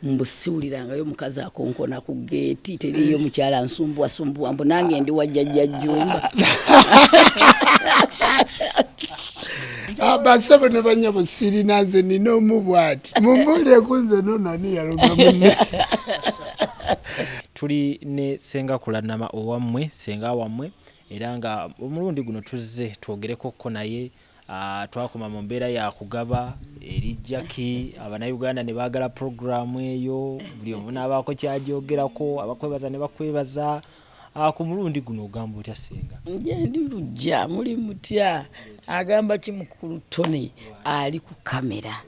mbusiwulirangayo mukazi akonkona ku geeti teriyo mukyala nsumbuwasumbuwa mbu nange ndi wa Jajja Jumba. Basabo ne banyabo sirina nze nina omubwati mumbulire kunze nonani yaloga munne. Tuli ne Senga Kulanama owammwe Senga wammwe era nga omulundi guno tuzze twogereko ko naye twakoma mu mbeera ya kugaba erijjaki Abanayuganda ne baagala programu eyo buli omu n'abaako kyagyogerako abakwebaza ne bakwebaza. Ku mulundi guno ogamba otya Senga? Nje ndi lujja muli mutya agamba kimukulu Tony ali ku kamera.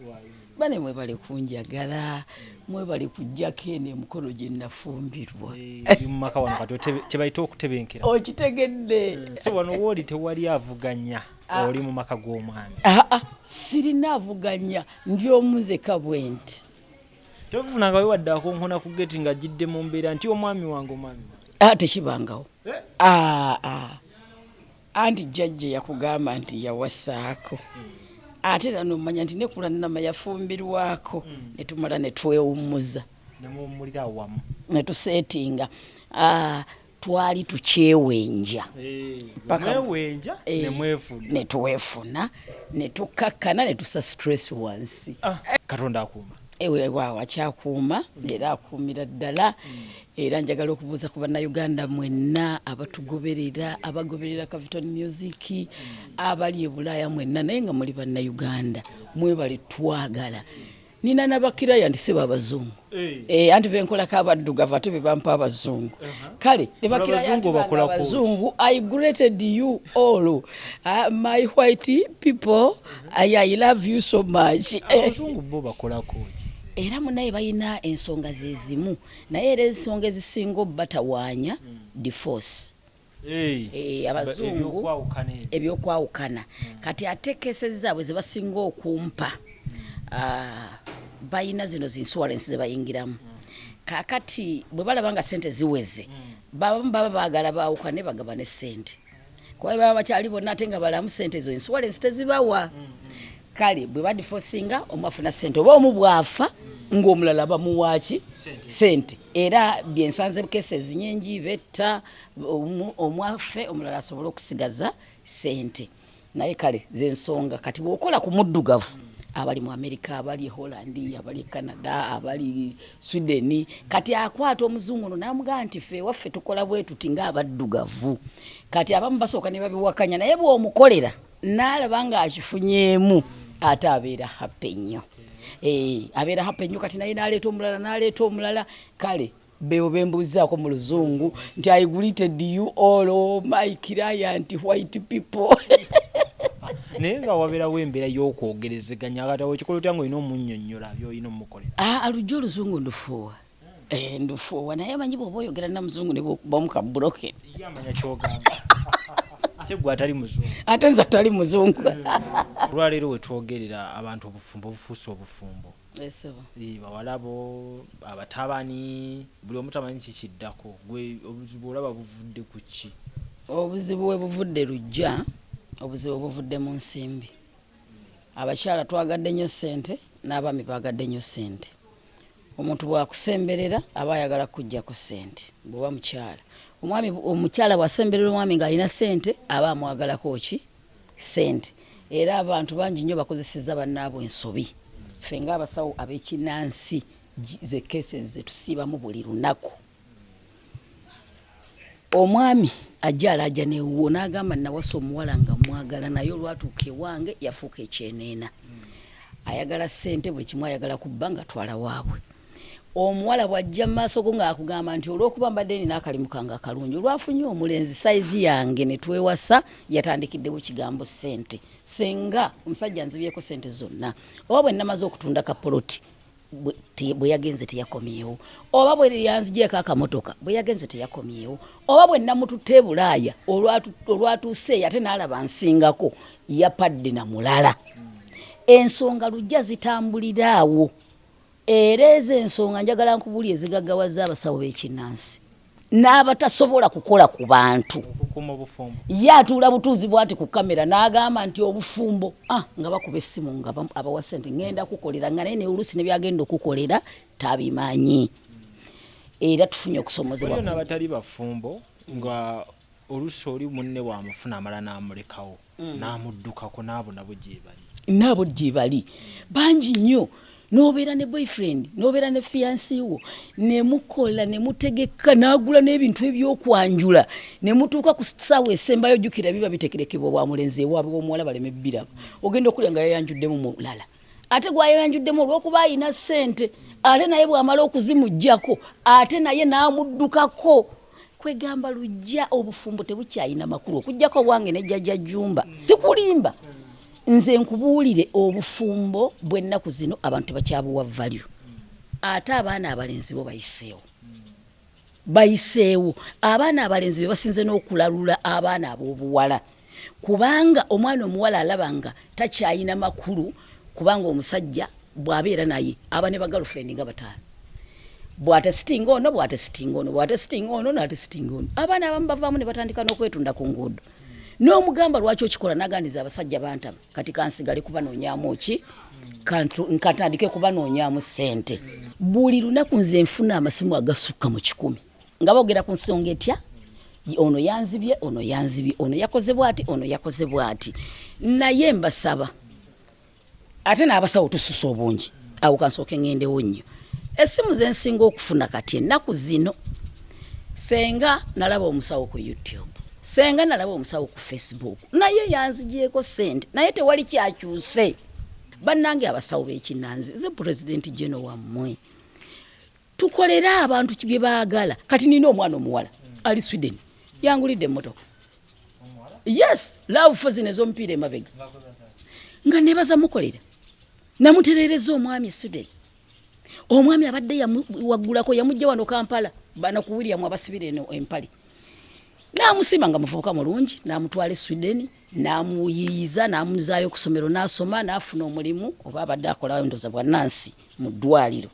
Bane mwebale kunjagala mwebale kujjako eno emikono gye nafumbirwa. Mu maka wano kati kye bayita okutebenkera. Okitegedde. So wano wooli tewali avuganya oli mu maka g'omwami. Sirina avuganya ndi omuzeka bwenti. Tofunanga we wadde akonkona ku geti nga jidde mu mbeera nti omwami wange omwami. Tekibangawo. Anti Jajja yakugamba nti yawasaako. Ate nano manya nti ne Kulanama yafumbirwako ne tumala ne twewummuza. Ne mummulira awamu. Ne tusetinga. Twali tukyewenja. Mwewenja ne mwefuna. Ne tuwefuna ne tukakkana ne tusa stress wansi. Katonda akuuma. Ewe waawa akyakuuma era akuumira ddala. Era njagala okubuuza ku Bannayuganda mwenna abatugoberera abagoberera Capital Music abali e Bulaaya mwenna naye nga muli Bannayuganda mwebale twagala. Nina nabakiraya ndi seba abazungu. Anti benkolako abaddugavu ate be bampa abazungu. Kale ne bakiraya abazungu. I greeted you all. My white people, I love you so much. Abazungu bo bakolako ki? Era munaye bayina ensonga zezimu naye era ensonga ezisinga batawaanya divorce. Abazungu ebyokwawukana kati ate kese zaabwe ze basinga okumpa bayina zino zinsurance ze bayingiramu. Kakati bwe balaba nga sente ziweze baba baagala baawukane bagabane sente kuba baba bakyali bonna ate nga balamu sente zo insurance tezibawa. Kale bwe badifosinga omwafuna sente oba omubwafa ng'omulala bamuwaaki sente. Era byensanze kese zinyenji betta omwafe omulala asobola okusigaza sente. Naye kale zensonga kati bw'okola ku muddugavu abali mu Amerika abali Holland abali Canada abali Sweden kati akwata omuzungu no namugamba nti ffe waffe tukola bwe tuti ng'abaddugavu. Kati abamu basooka ne babiwakanya naye bw'omukolera n'alaba nga akifunyeemu ate abeera happy nnyo. Abeera happy nnyo kati naye n'aleeta omulala kale beewo bembuuzaako mu luzungu nti I greeted you all my client white people. Naye nga wabeerawo embeera y'okwogerezeganya akati awo ekikolo tyange olina omunnyonnyola by'olina omukolera. Alujja oluzungu ndufuuwa. Ndufuuwa naye manyi bw'oba oyogera na muzungu ne bw'okubamu ka broken. Yamanya ky'ogamba. Ate gwe atali muzungu. Ate nze atali muzungu. Olwaleero we twogerera abantu obufumbo bufuuse obufumbo. Bawalabo abatabani buli omu tamanyi kikiddako gwe obuzibu olaba buvudde ku ki? Obuzibu we buvudde lujja obuzibu buvudde mu nsimbi. Abakyala twagadde nnyo sente n'abaami baagadde nnyo sente. Omuntu bw'akusemberera aba ayagala kujjako sente bw'oba mukyala. Omukyala bw'asemberera omwami ng'alina sente aba amwagalako ki sente. Era abantu bangi nnyo bakozesezza bannaabwe ensobi. Ffe ng'abasawo ab'ekinnansi ze cases ze tusiibamu buli lunaku. Omwami ajjala ajja newuwo n'agamba nawasa omuwala nga mwagala naye olwatuuka ewange yafuuka ekyeneena. Ayagala sente buli kimu ayagala kubba nga twala waabwe. Omuwala bw'ajja mu maaso go ng'akugamba nti olw'okuba mbadde nina akalimu kange akalungi olwafunye omulenzi sayizi yange ne twewasa yatandikiddewo kigambo sente. Senga omusajja nzibyeko sente zonna. Oba bwe namaze okutunda kapoloti bwe yagenze teyakomyewo. Oba bwe yanzigyeko akamotoka bwe yagenze teyakomyewo. Oba bwe namututte Bulaaya olwatuuse ate n'alaba nsingako yapadde na mulala. Ensonga lujja zitambulira awo. Era ezo ensonga njagala nkubuli ezigaggawaza abasawo b'ekinnansi. n'abatasobola kukola ku bantu. Yatuula butuuzi bwati ku kamera n'agamba nti obufumbo nga bakuba essimu nga abawa ssente ngenda kukolera nga naye ne oluusi ne byagenda okukolera tabimanyi. Era tufunye okusomozebwa. N'abatali bafumbo nga oluusi oli munne wamufuna amala n'amulekawo n'amuddukako n'abo nabo gye bali bangi nnyo. N'obeera ne boyfriend n'obeera ne fiancé wo ne mukola ne mutegeka n'agula n'ebintu ebyokwanjula ne mutuuka ku ssaawa esembayo jjukira biba bitekerekebwa bwa mulenzi ewaabwe w'omuwala baleme bbirabo. Ogenda okulya nga yayanjuddemu mulala ate gwayayanjuddemu olw'okuba ayina ssente ate naye bw'amala okuzimuggyako ate naye n'amuddukako. Kwegamba lujja obufumbo tebukyayina makulu okuggyako bwange ne Jajja Jumba. Sikulimba nze nkubuulire obufumbo bw'ennaku zino abantu tebakyabuwa value. Ate abaana abalenzi bo bayiseewo. Abaana abalenzi be basinze n'okulalula abaana ab'obuwala kubanga omwana omuwala alaba nga takyayina makulu kubanga omusajja bw'abeera naye aba ne bagirlfriend nga bataano. Bw'atesitinga ono bw'atesitinga ono bw'atesitinga ono n'atesitinga ono. Abaana abamu bavaamu ne batandika n'okwetunda ku nguudo. N'omugamba lwaki okikola n'agandiza abasajja bantama kati kansigale kubanoonyaamu ki nkatandike kubanoonyaamu ssente. Buli lunaku nze nfuna amasimu agasukka mu 100 nga boogera ku nsonga etya ono yanzibye ono yanzibye ono yakoze bw'ati ono yakoze bw'ati. Naye mbasaba ate n'abasawo tususa obungi awo kansooke ŋŋendewo nnyo. Essimu ze nsinga okufuna kati ennaku zino senga nalaba omusawo ku YouTube, senga nalaba omusawo ku Facebook, naye yanzigyeko ssente naye tewali kyakyuse. Bannange abasawo b'ekinnanzi ze President General wammwe tukolere abantu bye baagala. Kati nina omwana omuwala ali Sweden yangulidde emmotoka. Yes, love for zine z'omupiira emabega nga nebaza mukolera namutereereza omwami Sweden. Omwami abadde yamuwagulako yamujja wano Kampala bana ku William abasibire eno empali. Namusima nga muvubuka mulungi namutwale Sweden namuyiyiza namuzaayo ku ssomero n'asoma n'afuna omulimu oba abadde akola ndoza bwa Nancy mu ddwaliro.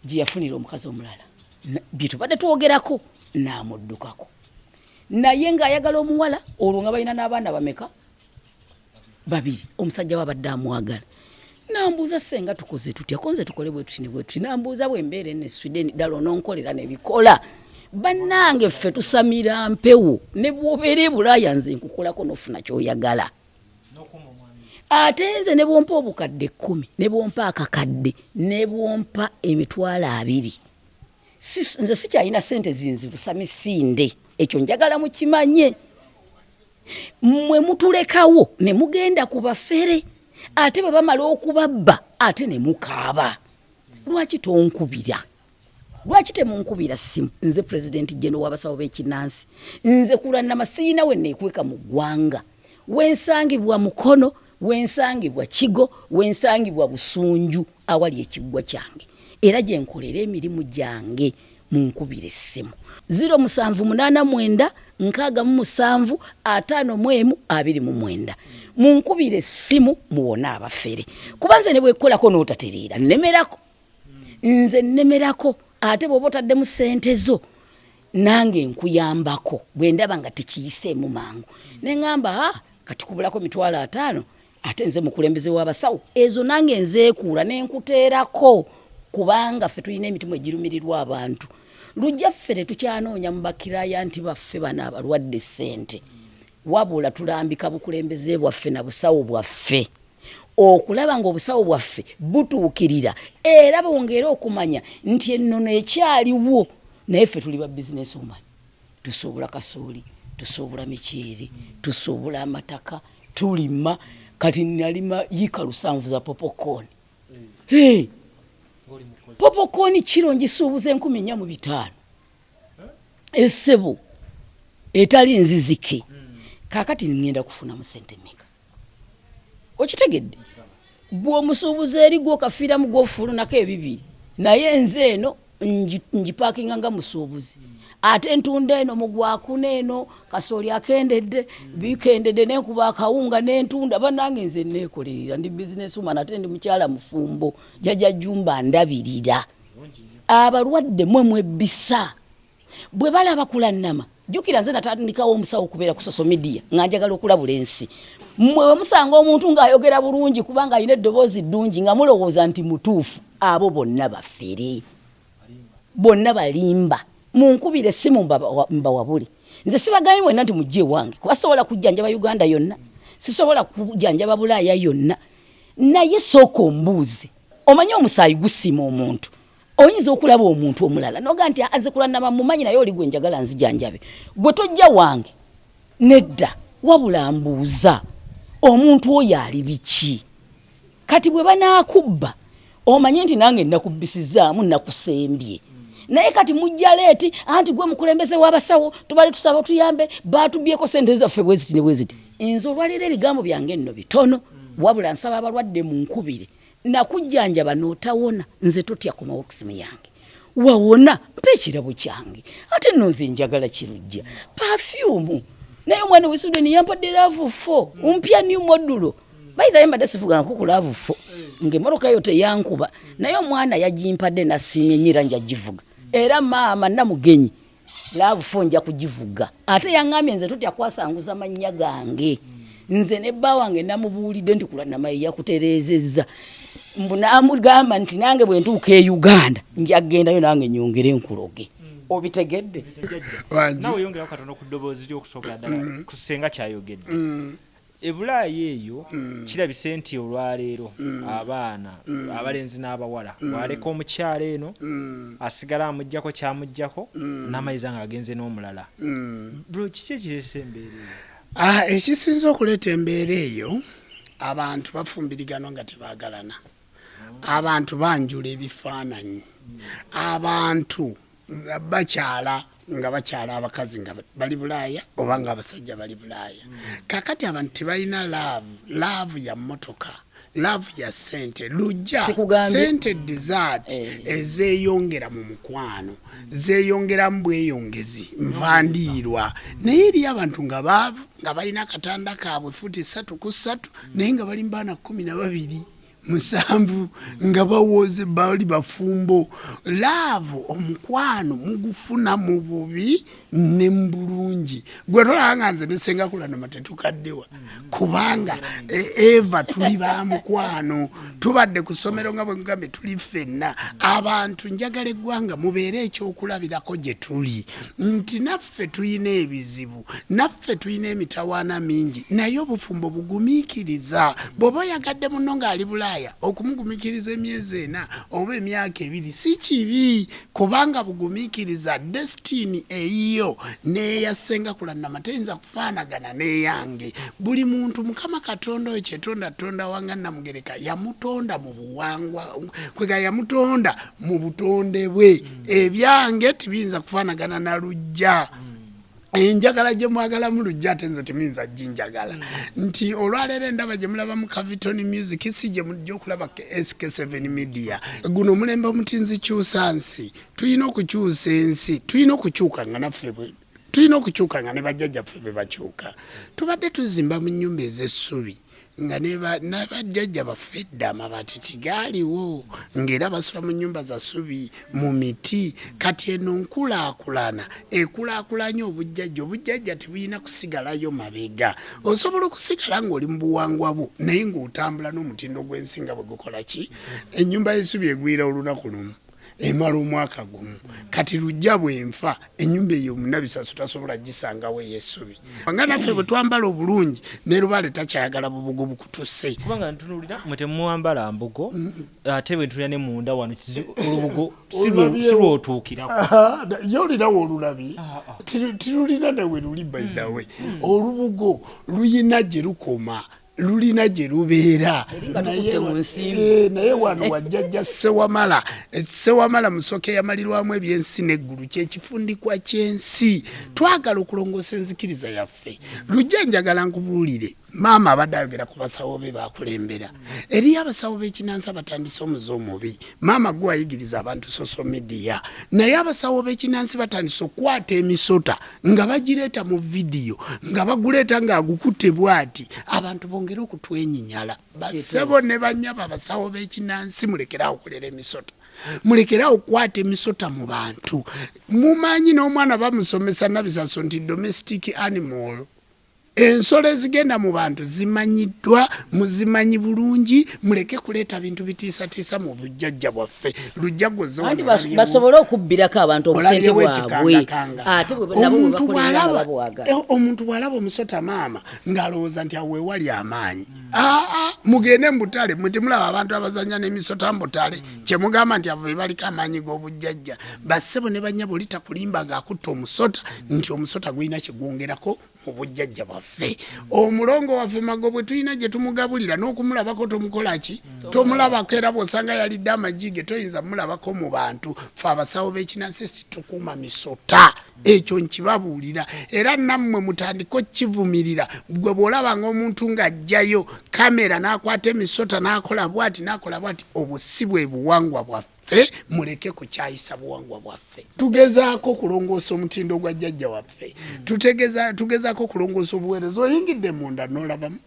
Gye yafunira omukazi omulala bitubadde twogerako n'amuddukako. Naye ng'ayagala omuwala olwo nga balina n'abaana bameka 2 omusajja we abadde amwagala. Nambuuza senga tukoze tutya konze tukole bwe tuti ne bwe tuti. Nambuuza bw'embeera ene Sweden ddala ononkolera n'ebikola. Bannange ffe tusamira mpewo ne bw'obeera e Bulaaya nze nkukolako n'ofuna ky'oyagala. Ate nze ne bwompa obukadde 10 ne bwompa akakadde ne bwompa emitwalo 2 nze sikyalina ssente zinzibu samisinde. Ekyo njagala mukimanye. Mmwe mutulekawo ne mugenda ku bafere ate bwe bamala okubabba ate ne mukaaba. Lwaki tonkubira? Lwaki temunkubira ssimu? Nze President General w'abasawo b'ekinnansi nze Kulanama siina we neekweka mu ggwanga. Wensangibwa Mukono, wensangibwa Kigo, wensangibwa Busunju awali ekiggwa kyange era gye nkolera emirimu gyange. Munkubira essimu 0789 67 51 29. Munkubira essimu muwone abafere kuba nze ne bwekolako n'otatereera nnemerako. Nze nnemerako ate bw'oba otaddemu ssente zo nange nkuyambako bwe ndaba nga tekiyiseemu mangu ne ŋŋamba kati kubulako mitwalo 5 ate nze mukulembeze w'abasawo ezo nange nzeekuula ne nkuteerako kubanga ffe tulina emitimu egirumirirwa abantu. Lujja ffe tetukyanoonya mu bakiraaya nti baffe bano abalwadde ssente wabula tulambika bukulembeze bwaffe na busawo bwaffe okulaba ng'obusawo bwaffe butuukirira era bwongera okumanya nti ennono ekyaliwo naye ffe tuli ba business woman. Tusuubula kasooli, tusuubula miceeri, tusuubula amataka, tulima. Kati nalima yika 7 za popcorn. Hey! Popcorn kiro ngisuubuza 14,500 essebo etali nzizike. Kakati ngenda kufuna mu ssente mmeka? Okitegedde? Bw'omusuubuza eri gw'okafiira mu gw'ofulunako 2 naye nze eno ngipakinga nga musuubuzi ate ntunda eno mu gwakuna eno kasooli akendedde bikendedde nenkuba akawunga n'entunda. Bannange nze neekolerera ndi business woman ate ndi mukyala mufumbo. Jajja Jumba ndabirira abalwadde mwe mwebbisa bwe balaba Kulanama jukira nze natandikawo omusawo kubeera ku social media nga njagala okulabula ensi mmwe musanga omuntu ng'ayogera bulungi kubanga alina eddoboozi ddungi nga mulowooza nti mutuufu abo bonna bafere bonna balimba munkubire essimu mbawabule nze sibagayi mwenna nti mujje wange kuba sobola kujjanjaba Uganda yonna sisobola kujjanjaba Bulaaya yonna naye sooka ombuuze omanyi omusaayi gusima omuntu oyinza okulaba omuntu omulala noga nti aze Kulanama mumanyi naye oli gwe njagala nzijanjabe gwe tojja wange nedda wabula mbuuza omuntu oyo ali biki kati bwe banaakubba omanyi nti nange nakubbisizaamu nakusembye naye kati mujja leeti anti gwe mukulembeze w'abasawo tubale tusaba tuyambe baatubyeko sente zaffe bweziti ne bweziti nze olwalira ebigambo byange nno bitono wabula nsaba abalwadde mu nkubire nakujjanjaba n'otawona nze totya ku mawokisimu yange wawona mpa ekirabo kyange ate nno nze njagala kirujja pafyumu naye omwana w'Esudeni yampadde laavu 4 mpya new modulo baithaye mbadde sivugangako ku laavu 4 ng'emmoloka yo teyankuba naye omwana yagimpadde nasiimye nnyira njagivuga era maama namugenyi laavu 4 nja kugivuga ate yaŋŋambye nze totya kwasanguza mannya gange nze ne bba wange namubuulidde nti Kulanama yakutereezezza mbunaamugamba nti nange bwe ntuuka e Uganda njagendayo nange nyongere nkuloge obitegedde nawe yongera katono ku ddoboozi ly'okusooka ddala ku Senga kyayogedde Ebulaaya eyo kirabise nti olwaleero abaana abalenzi n'abawala bwaleka omukyala eno asigala amuggyako kyamuggyako n'amayiza ng'agenze n'omulala bro kiki ekireese embeera eyo ekisinza okuleeta embeera eyo abantu bafumbirigano nga tebaagalana abantu banjula ebifaananyi abantu bakyala nga bakyala abakazi nga bali Bulaaya oba nga abasajja bali Bulaaya kakati abantu tebalina laavu ya mmotoka laavu ya sente lujja sente desert ezeeyongera mu mukwano zeeyongera bweyongezi nvandiirwa naye eri abantu nga baavu nga balina akatanda kaabwe futi 3 ku 3 naye nga bali mbaana 12 musanvu nga bawoze bali bafumbo laavu omukwano mugufuna mu bubi ne mbulungi gwe tolanga nze ne Senga Kulanama tetukaddewa kubanga eva tuli ba mukwano tubadde ku ssomero nga bwe ngambe tuli ffenna abantu njagala eggwanga mubeere ekyokulabirako gye tuli nti naffe tuyina ebizibu naffe tuyina emitawaana mingi naye obufumbo bugumiikiriza bw'oba oyagadde muno ng'ali Bulaaya okumugumikiriza emyezi 4 oba emyaka 2 si kibi kubanga bugumiikiriza destiny eyiyo neya Senga Kulanama teyinza kufaanagana neyange buli muntu Mukama Katonda oyo kyetonda wanga Namugereka yamutonda mu buwangwa kwega yamutonda mu butonde bwe ebyange tibiyinza kufaanagana na lujja enjagala gye mwagala mu lujja ate nze teminza jinjagala nti olwaleero ndaba gye mulaba mu Kavitoni music si gye mujja okulaba SK7 media guno mulembe omutinzi kyusa nsi tulina okukyusa ensi tulina okukyuka nga naffe tulina okukyuka nga ne bajjajjaffe be bakyuka tubadde tuzimba mu nnyumba ez'essubi nga n'abajjajja baffe edda amabaati tigaaliwo ng'era basula mu nnyumba za ssubi mu miti kati eno nkulaakulana ekulaakulanya obujjajja tebulina kusigalayo mabega osobola okusigala ng'oli mu buwangwa bwo naye ng'otambula n'omutindo gw'ensinga bwe gukola ki ennyumba y'essubi egwira olunaku lumu emala omwaka gumu kati lujja bwenfa ennyumba eyo munabisasula tasobola gisangawo ey'essubi nga naffe bwe twambala obulungi ne Lubaale takyayagala bubugo bukutuse kubanga ntunulira mwe temuwambala mbugo ate bwe ntunulira ne munda wano olubugo silwotuukirako ye olinawo olulabye tirulina nawe luli by the way olubugo luyina gye lukoma lulina gye lubeera naye wano wajjajja Sewamala Musoke yamalirwamu ebyensi n'eggulu kyekifundikwa ky'ensi twagala okulongoosa enzikiriza yaffe lujja njagala nkubuulire maama abadde ayogera ku basawo be bakulembera eriyo abasawo b'ekinansi abatandise omuze omubi maama gwe wayigiriza abantu social media naye abasawo b'ekinansi batandise okukwata emisota nga bagireeta mu vidiyo nga baguleeta ng'agukutte bw'ati abantu bongere okutwenyinyala basebo ne banyaba abasawo b'ekinansi mulekerawo okulera emisota mulekera okukwata emisota mu bantu mumanyi n'omwana bamusomesa nabisaso nti domestic animal ensolo ezigenda mu bantu zimanyiddwa muzimanyi bulungi muleke kuleeta bintu bitiisatiisa mu bujjajja bwaffe lujja gwoza anti basobole okubbirako abantu obusente bwabwe ate omuntu bw'alaba omusota maama ng'alowooza nti awo ewali amaanyi mugende mu butale mwe temulaba abantu abazanya n'emisota mu butale kyemugamba nti abo be baliko amaanyi g'obujjajja bassebo ne bannyabo litakulimba ng'akutta omusota nti omusota gulina kigwongerako mu bujjajja bwaffe omulongo waffe Magobwe tulina gye tumugabulira n'okumulabako tomukolaki tomulabako era bw'osanga yalidde amagi ge toyinza mulabako mu bantu fe abasawo b'ekinansi tukuuma misota ekyo nkibabuulira era nammwe mutandika okkivumirira gwe bw'olabanga omuntu ng'ajjayo kamera n'akwata emisota n'akola bw'ati obwo si bwe buwangwa bwaffe muleke kukyayisa buwangwa bwaffe tugezaako kulongoosa omutindo gwa jjajja waffe tugezaako kulongoosa obuweereza oyingidde munda n'olabamu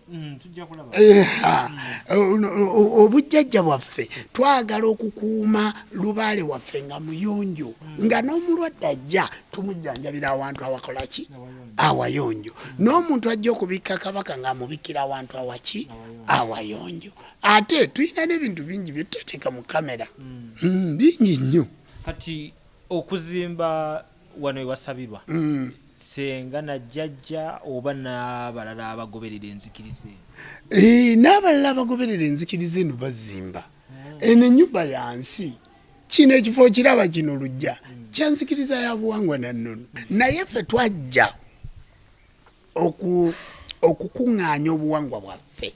obujjajja bwaffe twagala okukuuma lubaale waffe nga muyonjo nga n'omulwadde ajja tumujjanjabira awantu awakolaki awayonjo n'omuntu ajja okubikka kabaka ng'amubikira awantu awaki awayonjo ate tulina n'ebintu bingi bye tutateeka mu kamera bingi nnyo kati okuzimba wano ewasabirwa Senga na Jajja oba n'abalala abagoberera enzikiriza n'abalala abagoberera enzikiriza eno bazimba eno ennyumba yansi kino ekifo kiraba kino lujja kyanzikiriza ya buwangwa na nnono naye ffe twajja okukuŋŋaanya obuwangwa bwaffe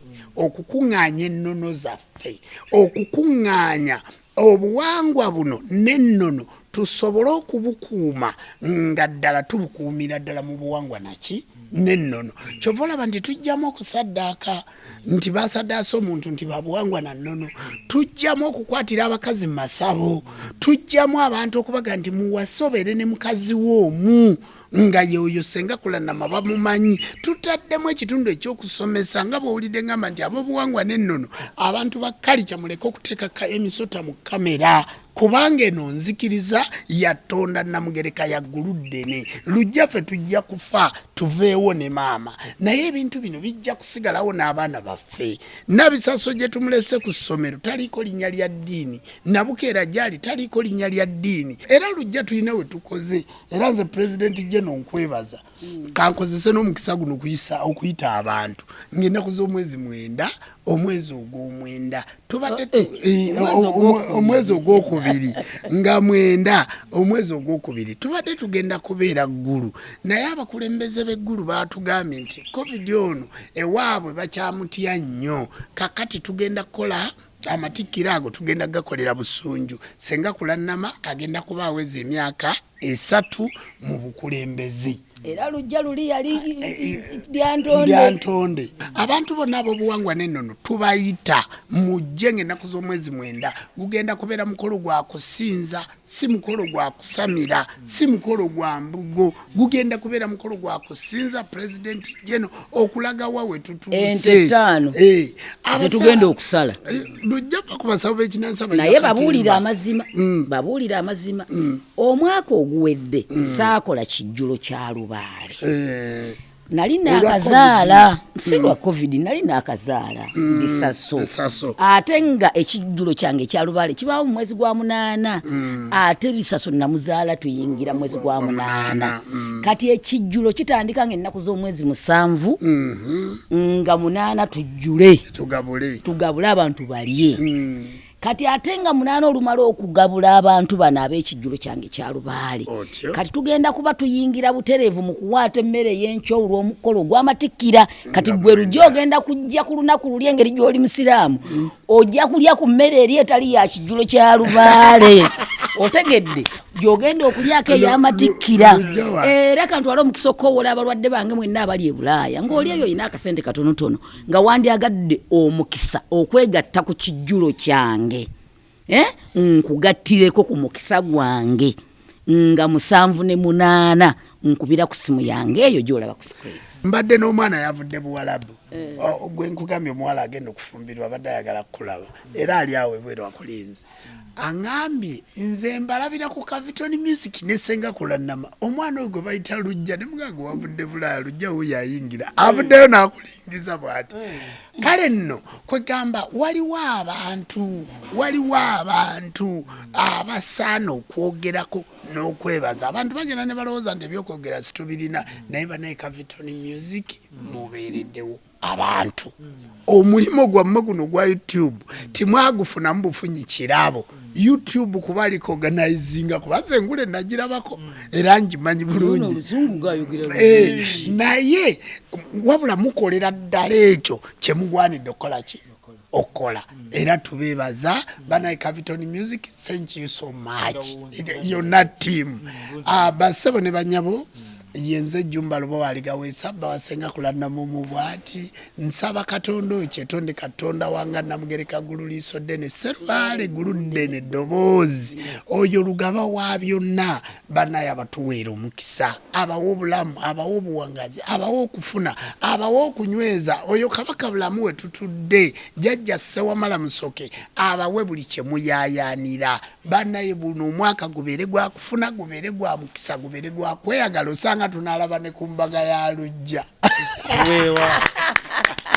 okukuŋŋaanya ennono zaffe okukuŋŋaanya obuwangwa buno n'ennono tusobole okubukuuma nga ddala tubukuumira ddala mu buwangwa naki n'ennono kyova olaba nti tujjamu okusaddaaka nti basaddaasa omuntu nti babuwangwa na nnono tujjamu okukwatira abakazi mu masabo tujjamu abantu okubaga nti muwasobere ne mukazi w'omu nga yoyo Senga Kulanama bamumanyi tutaddemu ekitundu ekyokusomesa nga bw'owulidde ngamba nti ab'obuwangwa n'ennono abantu bakkalica muleke okuteeka emisota mu kamera kubanga eno nzikiriza yatonda namugereka yagguluddene lujja ffe tujja kufa tuveewo ne maama naye ebintu bino bijja kusigalawo n'abaana baffe nabisaso gye tumulese ku ssomero taliiko linnya lya ddiini nabukeera gyali taliiko linnya lya ddiini era lujja tulina we tukoze era nze pulezidenti Jeno nkwebaza kankozese n'omukisa guno okuyita abantu ng'ennaku z'omwezi 9 omwezi ogw'omwenda tubadde omwezi ogwokubiri nga 9 omwezi ogwokubiri tubadde tugenda kubeera ggulu naye abakulembeze b'eggulu baatugambye nti covid ono ewaabwe bakyamutya nnyo kakati tugenda kukola amatikkira ago tugenda gakolera busunju Senga Kulanama agenda kuba aweza emyaka 3 mu bukulembeze era lujja luli yali lyantonde abantu bonna ab'obuwangwa n'ennono tubayita mujje ng'ennaku z'omwezi 9 gugenda kubeera mukolo gwa kusinza si mukolo gwa kusamira si mukolo gwa mbugo gugenda kubeera mukolo gwa kusinza pulezidenti Jeno okulaga wawe tutuuse ze tugenda okusala lujja bakubasabo b'ekinansi naye babuulira amazima omwaka oguwedde saakola kijjulo kya lubaale nali naakazaala musinga wa covid nali naakazaala bisaso ate nga ekijjulo kyange ekya lubaale kibaawo mu mwezi gwa 8 ate bisaso namuzaala tuyingira mu mwezi gwa 8 kati ekijjulo kitandika ng'ennaku z'omwezi 7 nga 8 tugabule abantu balye kati ate nga 8 olumala okugabula abantu bano ab'ekijjulo kyange kya lubaale kati tugenda kuba tuyingira butereevu mu kuwaata emmere y'enkyo olw'omukolo gw'amatikkira kati gwe lujja ogenda kujja ku lunaku luli engeri gy'oli musiraamu ojja kulya ku mmere eri etali ya kijjulo kya lubaale otegedde gy'ogenda okulyako ey'amatikkira era kantwala omukisa okkowola abalwadde bange mwenna abali e Bulaaya ng'oli eyo olina akasente katonotono nga wandyagadde omukisa okwegatta ku kijjulo kyange nkugattireko ku mukisa gwange nga 7 ne 8 nkubira ku simu yange eyo gy'olaba ku screen mbadde n'omwana yavudde Buwalabu gwe nkugambye omuwala agenda okufumbirwa abadde ayagala kukulaba era ali awo ebweru akulinze aŋambye nze mbalabira ku Capitol Music ne Senga Kulanama omwana oyo gwe bayita Lujja ne mugango wavudde Bulaaya Lujja wuyo ayingira avuddeyo n'akulingiza bw'ati kale nno kwegamba waliwo abantu abasaana okwogerako n'okwebaza abantu bagenda ne balowooza nti ebyokwogera situbirina naye banaye Capitol Music mubeereddewo abantu omulimu gwammwe guno gwa YouTube timwagufunamu bufunyi kirabo YouTube kuba aliko organizinga kubanze engule nagirabako era ngimanyi bulungi naye wabula mukolera ddala ekyo kyemugwanidde okukolaki okola era tubebaza banaye Capitol Music thank you so much yonna team basebo ne banyabo yenze Jumba lobo waligaweesa bawasenga Kulanama mu bwati nsaba Katonda kyetonde Katonda wanga namugereka gululiso dene serubale guludde ne ddoboozi oyo lugaba wa byonna banaye abatuweera omukisa abawo obulamu abawo obuwangazi abawo okufuna abawo okunyweza oyo kabaka bulamu we tutudde Jajja Sewamala Musoke abawe buli kyemuyayanira banaye buno omwaka gubeere gwa kufuna gubeere gwa mukisa gubeere gwa kweyagala osanga tunalaba ne ku mbaga ya Lujja.